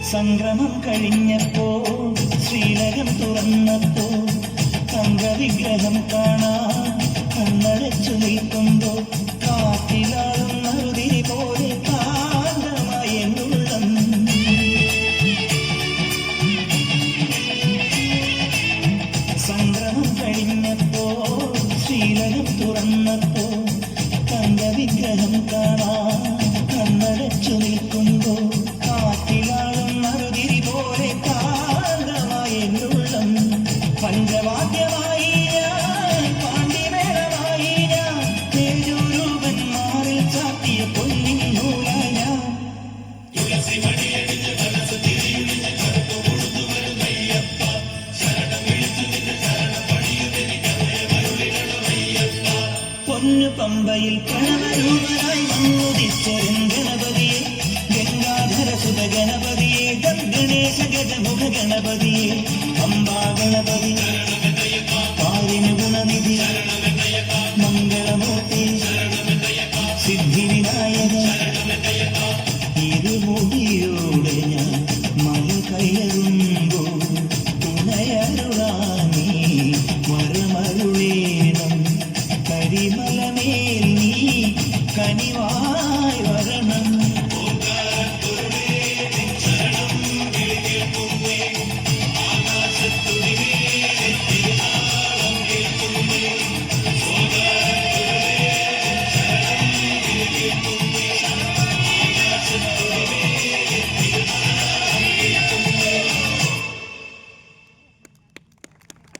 സംക്രമം കഴിഞ്ഞപ്പോ ശ്രീലകം തുറന്നപ്പോ തങ്കവിഗ്രഹം കാണാൻ കണ്ണടച്ചു നിൽക്കുമ്പോ കാറ്റിലാളുന്ന ഉതിരി പോലെ കാന്തമായി എന്നുള്ളം. സംക്രമം കഴിഞ്ഞപ്പോ ശ്രീലകം തുറന്നപ്പോ തങ്കവിഗ്രഹം കാണാൻ കണ്ണടച്ചു നിൽക്കുമ്പോ പഞ്ചവാദ്യമായി ഞാൻ പാണ്ഡിമേളമായി ഞാൻ തേജൂരൂപൻ മാറിൽ ചാത്തിയ പൊന്നിൻ നൂലായി ഞാൻ. പൊന്നു പമ്പയിൽ പ്രണവരൂപനായി വന്നുദിച്ചരൻ ഗണപതിയെ ഗംഗാധര സുത ഗണപതിയെ ഗണേശ ഗജമുഖ ഗണപതിയെ അംബാ ഗണപതി പാരിന് ഗുണനിധി മംഗളമൂർത്തി സിദ്ധി വിനായക ഇരുമുടിയോടെ ഞാൻ മല കയറുമ്പോ തുണയരുളാനീ വരമരുളേണം കരിമലമേൽ നീ കനിവാ